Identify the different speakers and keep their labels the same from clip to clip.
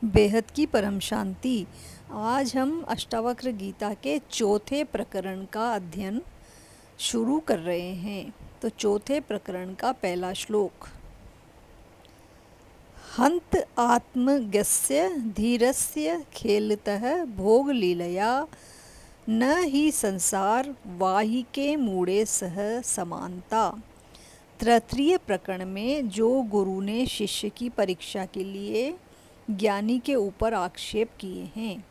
Speaker 1: बेहद की परम शांति। आज हम अष्टावक्र गीता के चौथे प्रकरण का अध्ययन शुरू कर रहे हैं। तो चौथे प्रकरण का पहला श्लोक। हंत आत्मज्ञस्य धीरस्य खेलतः भोग लीलया न ही संसार वाहिके मूढ़े सह समानता। तृतीय प्रकरण में जो गुरु ने शिष्य की परीक्षा के लिए ज्ञानी के ऊपर आक्षेप किए हैं,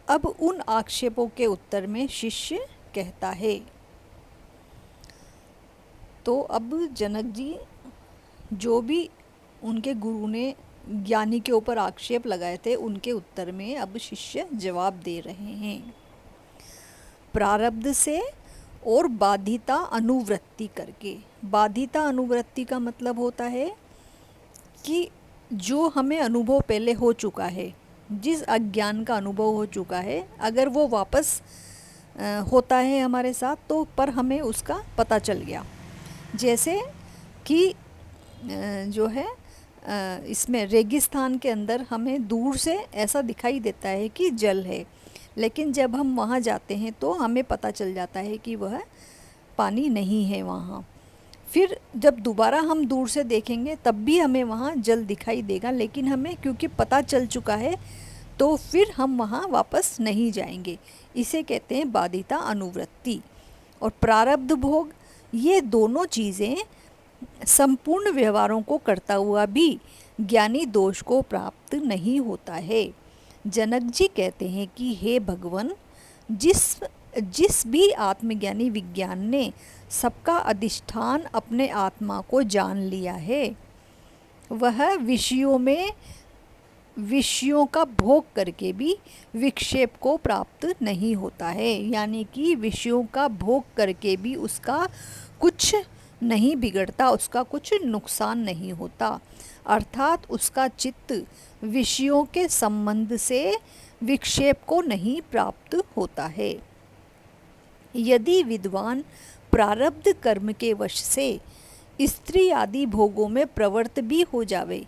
Speaker 1: अब उन आक्षेपों के उत्तर में शिष्य कहता है। तो अब जनक जी जो भी उनके गुरु ने ज्ञानी के ऊपर आक्षेप लगाए थे, उनके उत्तर में अब शिष्य जवाब दे रहे हैं। प्रारब्ध से और बाधिता अनुवृत्ति करके। बाधिता अनुवृत्ति का मतलब होता है कि जो हमें अनुभव पहले हो चुका है, जिस अज्ञान का अनुभव हो चुका है, अगर वो वापस होता है हमारे साथ तो पर हमें उसका पता चल गया। जैसे कि जो है इसमें रेगिस्तान के अंदर हमें दूर से ऐसा दिखाई देता है कि जल है, लेकिन जब हम वहाँ जाते हैं तो हमें पता चल जाता है कि वह पानी नहीं है वहाँ। फिर जब दोबारा हम दूर से देखेंगे तब भी हमें वहाँ जल दिखाई देगा, लेकिन हमें क्योंकि पता चल चुका है तो फिर हम वहाँ वापस नहीं जाएंगे। इसे कहते हैं बाधिता अनुवृत्ति। और प्रारब्ध भोग, ये दोनों चीज़ें संपूर्ण व्यवहारों को करता हुआ भी ज्ञानी दोष को प्राप्त नहीं होता है। जनक जी कहते हैं कि हे भगवान, जिस भी आत्मज्ञानी विज्ञान ने सबका अधिष्ठान अपने आत्मा को जान लिया है, वह विषयों का भोग करके भी विक्षेप को प्राप्त नहीं होता है। यानी कि विषयों का भोग करके भी उसका कुछ नहीं बिगड़ता, उसका कुछ नुकसान नहीं होता। अर्थात उसका चित्त विषयों के संबंध से विक्षेप को नहीं प्राप्त होता है। यदि विद्वान प्रारब्ध कर्म के वश से स्त्री आदि भोगों में प्रवृत्त भी हो जावे,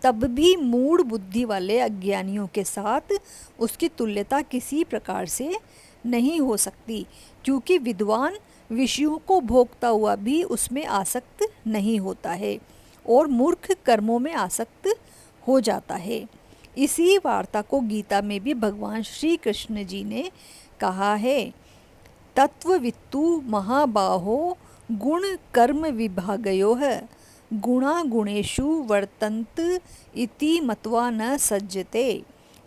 Speaker 1: तब भी मूढ़ बुद्धि वाले अज्ञानियों के साथ उसकी तुल्यता किसी प्रकार से नहीं हो सकती, क्योंकि विद्वान विषयों को भोगता हुआ भी उसमें आसक्त नहीं होता है और मूर्ख कर्मों में आसक्त हो जाता है। इसी वार्ता को गीता में भी भगवान श्री कृष्ण जी ने कहा है, तत्ववित्तु महाबाहो गुण कर्म विभागयोः गुणा गुणेषु वर्तन्त इति मत्वा न सज्जते।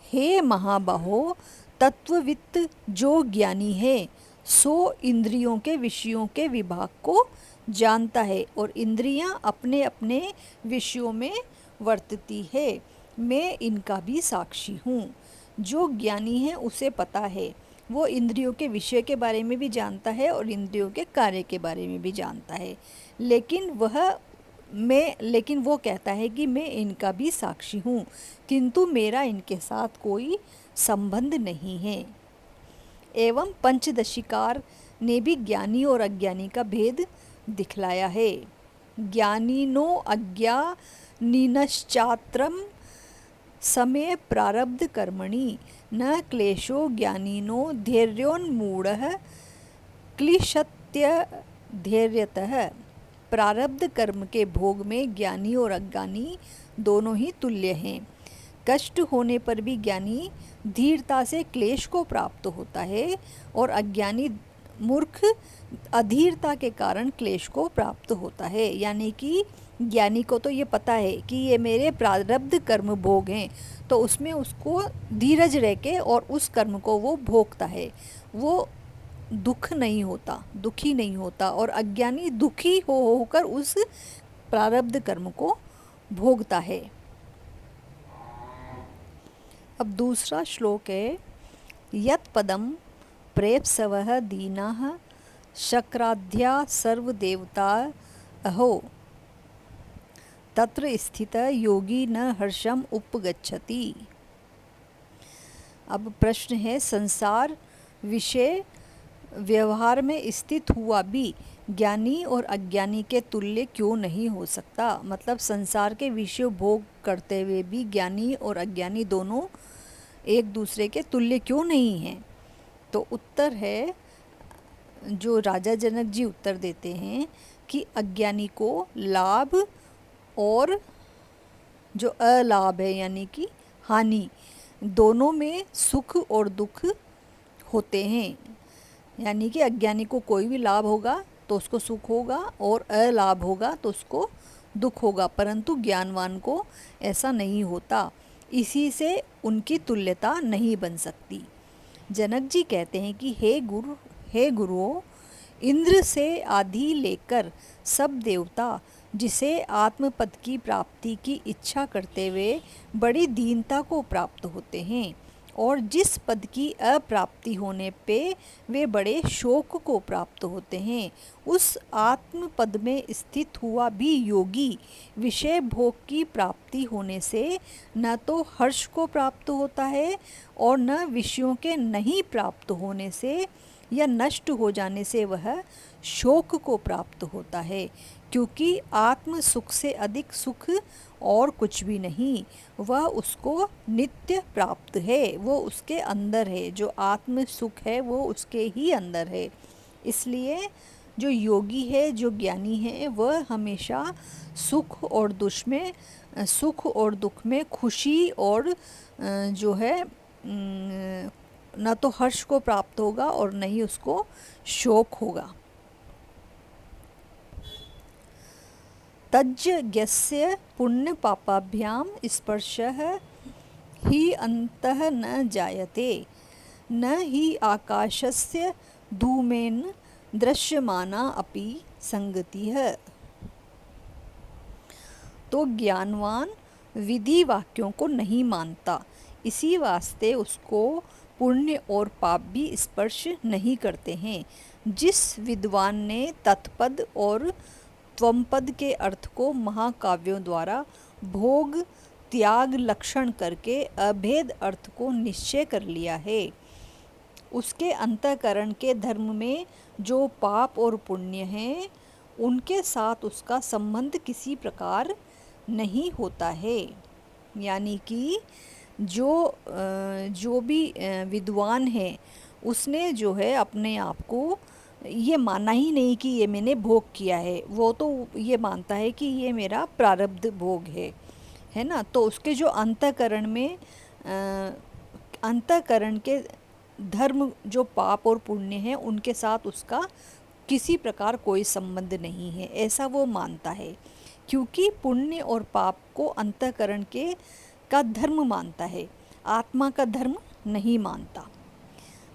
Speaker 1: हे महाबाहो, तत्ववित्त जो ज्ञानी है सो इंद्रियों के विषयों के विभाग को जानता है और इंद्रियां अपने अपने विषयों में वर्तती है। मैं इनका भी साक्षी हूँ। जो ज्ञानी है उसे पता है, वो इंद्रियों के विषय के बारे में भी जानता है और इंद्रियों के कार्य के बारे में भी जानता है, लेकिन वो कहता है कि मैं इनका भी साक्षी हूँ, किंतु मेरा इनके साथ कोई संबंध नहीं है। एवं पंचदशिकार ने भी ज्ञानी और अज्ञानी का भेद दिखलाया है। ज्ञानिनो अज्ञानिनश्चात्रम समय प्रारब्ध कर्मणि न क्लेशो ज्ञानिनो धैर्योन्मूढ़ः क्लिशत्य धैर्यतः। प्रारब्ध कर्म के भोग में ज्ञानी और अज्ञानी दोनों ही तुल्य हैं। कष्ट होने पर भी ज्ञानी धीरता से क्लेश को प्राप्त होता है और अज्ञानी मूर्ख अधीरता के कारण क्लेश को प्राप्त होता है। यानी कि ज्ञानी को तो ये पता है कि ये मेरे प्रारब्ध कर्म भोग हैं, तो उसमें उसको धीरज रह के और उस कर्म को वो भोगता है, वो दुखी नहीं होता। और अज्ञानी दुखी होकर उस प्रारब्ध कर्म को भोगता है। अब दूसरा श्लोक है, यत् पदम प्रेप्सवः दीनाः शक्राध्या सर्वदेवता अहो तत्र स्थित योगी न हर्षम उपगच्छति। अब प्रश्न है, संसार विषय व्यवहार में स्थित हुआ भी ज्ञानी और अज्ञानी के तुल्य क्यों नहीं हो सकता? मतलब संसार के विषय भोग करते हुए भी ज्ञानी और अज्ञानी दोनों एक दूसरे के तुल्य क्यों नहीं हैं? तो उत्तर है, जो राजा जनक जी उत्तर देते हैं कि अज्ञानी को लाभ और जो अलाभ है यानी कि हानि, दोनों में सुख और दुख होते हैं। यानी कि अज्ञानी को कोई भी लाभ होगा तो उसको सुख होगा और अलाभ होगा तो उसको दुख होगा, परंतु ज्ञानवान को ऐसा नहीं होता। इसी से उनकी तुल्यता नहीं बन सकती। जनक जी कहते हैं कि हे गुरुओं, इंद्र से आदि लेकर सब देवता जिसे आत्मपद की प्राप्ति की इच्छा करते हुए बड़ी दीनता को प्राप्त होते हैं, और जिस पद की अप्राप्ति होने पे वे बड़े शोक को प्राप्त होते हैं, उस आत्म पद में स्थित हुआ भी योगी विषय भोग की प्राप्ति होने से न तो हर्ष को प्राप्त होता है और न विषयों के नहीं प्राप्त होने से या नष्ट हो जाने से वह शोक को प्राप्त होता है, क्योंकि आत्म सुख से अधिक सुख और कुछ भी नहीं, वह उसको नित्य प्राप्त है, वो उसके अंदर है। जो आत्म सुख है वो उसके ही अंदर है। इसलिए जो योगी है, जो ज्ञानी है, वह हमेशा सुख और दुख में खुशी और जो है न तो हर्ष को प्राप्त होगा और न ही उसको शोक होगा। तज्ज्ञस्य पुण्य पापाभ्याम स्पर्शः हि अंतः न जायते, न हि आकाशस्य धूमेन दृश्यमाना अपि संगतिः। तो ज्ञानवान विधि वाक्यों को नहीं मानता, इसी वास्ते उसको पुण्य और पाप भी स्पर्श नहीं करते हैं। जिस विद्वान ने तत्पद और त्वमपद के अर्थ को महाकाव्यों द्वारा भोग त्याग लक्षण करके अभेद अर्थ को निश्चय कर लिया है, उसके अंतःकरण के धर्म में जो पाप और पुण्य हैं उनके साथ उसका संबंध किसी प्रकार नहीं होता है। यानी कि जो भी विद्वान है उसने जो है अपने आप को ये माना ही नहीं कि ये मैंने भोग किया है, वो तो ये मानता है कि ये मेरा प्रारब्ध भोग है ना। तो उसके जो अंतःकरण के धर्म जो पाप और पुण्य हैं उनके साथ उसका किसी प्रकार कोई संबंध नहीं है, ऐसा वो मानता है, क्योंकि पुण्य और पाप को अंतःकरण का धर्म मानता है, आत्मा का धर्म नहीं मानता।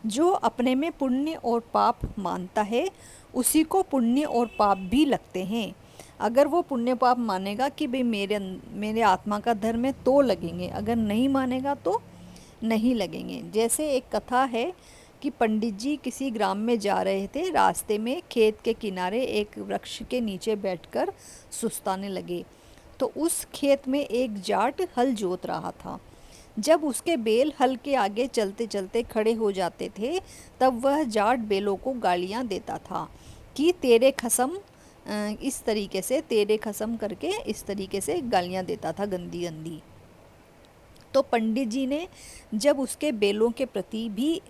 Speaker 1: जो अपने में पुण्य और पाप मानता है उसी को पुण्य और पाप भी लगते हैं। अगर वो पुण्य पाप मानेगा कि भाई मेरे आत्मा का धर्म है तो लगेंगे, अगर नहीं मानेगा तो नहीं लगेंगे। जैसे एक कथा है कि पंडित जी किसी ग्राम में जा रहे थे, रास्ते में खेत के किनारे एक वृक्ष के नीचे बैठकर सुस्ताने लगे, तो उस खेत में एक जाट हल जोत रहा था। जब उसके बैल हल के आगे चलते चलते खड़े हो जाते थे तब वह जाट बैलों को गालियां देता था कि तेरे खसम, इस तरीके से तेरे खसम करके इस तरीके से गालियां देता था, गंदी गंदी। तो पंडित जी ने जब उसके बैलों के प्रति भी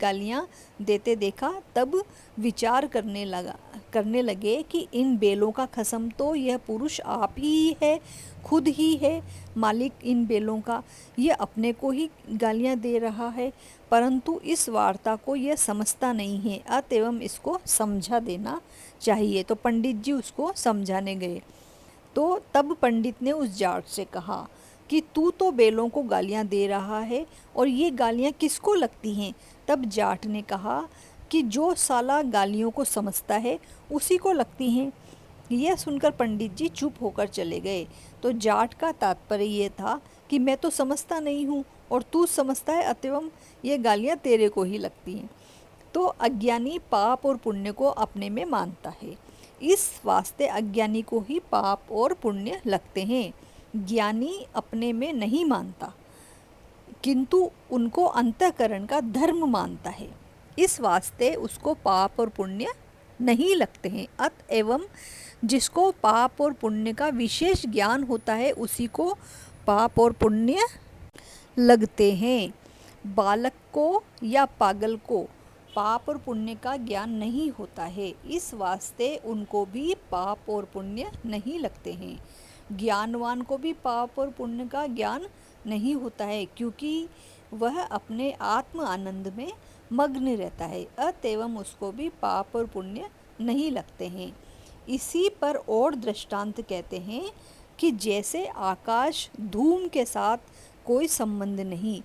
Speaker 1: गालियां देते देखा तब विचार करने लगे कि इन बैलों का खसम तो यह पुरुष आप ही है, खुद ही है मालिक इन बैलों का, ये अपने को ही गालियां दे रहा है, परंतु इस वार्ता को यह समझता नहीं है, अतएव इसको समझा देना चाहिए। तो पंडित जी उसको समझाने गए। तो तब पंडित ने उस जाट से कहा कि तू तो बैलों को गालियां दे रहा है और ये गालियां किसको लगती हैं? तब जाट ने कहा कि जो साला गालियों को समझता है उसी को लगती हैं। यह सुनकर पंडित जी चुप होकर चले गए। तो जाट का तात्पर्य ये था कि मैं तो समझता नहीं हूँ और तू समझता है, अतएव ये गालियाँ तेरे को ही लगती हैं। तो अज्ञानी पाप और पुण्य को अपने में मानता है, इस वास्ते अज्ञानी को ही पाप और पुण्य लगते हैं। ज्ञानी अपने में नहीं मानता, किंतु उनको अंतःकरण का धर्म मानता है। इस वास्ते उसको पाप और पुण्य नहीं लगते हैं। अतएवं जिसको पाप और पुण्य का विशेष ज्ञान होता है उसी को पाप और पुण्य लगते हैं। बालक को या पागल को पाप और पुण्य का ज्ञान नहीं होता है, इस वास्ते उनको भी पाप और पुण्य नहीं लगते हैं। ज्ञानवान को भी पाप और पुण्य का ज्ञान नहीं होता है, क्योंकि वह अपने आत्म आनंद में मग्न रहता है। अतएवं उसको भी पाप और पुण्य नहीं लगते हैं। इसी पर और दृष्टांत कहते हैं कि जैसे आकाश धूम के साथ कोई संबंध नहीं,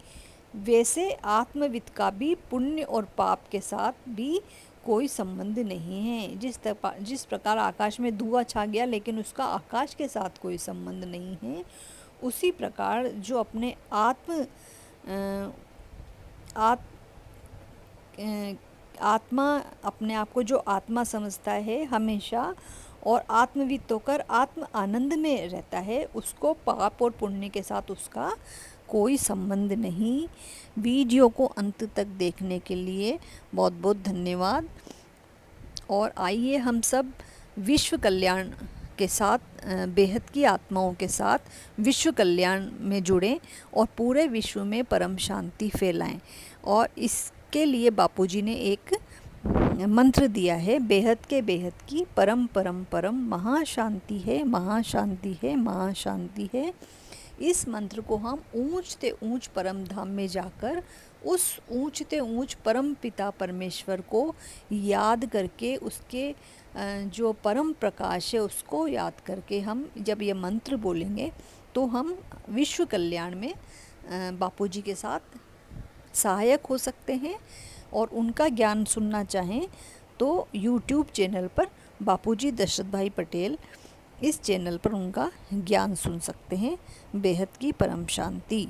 Speaker 1: वैसे आत्मविद का भी पुण्य और पाप के साथ भी कोई संबंध नहीं है। जिस प्रकार आकाश में धुआं छा गया लेकिन उसका आकाश के साथ कोई संबंध नहीं है, उसी प्रकार जो अपने आत्मा अपने आप को जो आत्मा समझता है हमेशा और आत्मविद होकर आत्म आनंद में रहता है, उसको पाप और पुण्य के साथ उसका कोई संबंध नहीं। वीडियो को अंत तक देखने के लिए बहुत बहुत धन्यवाद। और आइए हम सब विश्व कल्याण के साथ, बेहद की आत्माओं के साथ विश्व कल्याण में जुड़ें और पूरे विश्व में परम शांति फैलाएं। और इसके लिए बापूजी ने एक मंत्र दिया है, बेहद के बेहद की परम परम परम महाशांति है, महाशांति है, महाशांति है। इस मंत्र को हम ऊंचते ऊंच परम धाम में जाकर उस ऊंचते ऊंच परम पिता परमेश्वर को याद करके, उसके जो परम प्रकाश है उसको याद करके हम जब ये मंत्र बोलेंगे तो हम विश्व कल्याण में बापूजी के साथ सहायक हो सकते हैं। और उनका ज्ञान सुनना चाहें तो यूट्यूब चैनल पर बापूजी दशरथ भाई पटेल, इस चैनल पर उनका ज्ञान सुन सकते हैं। बेहद की परम शांति।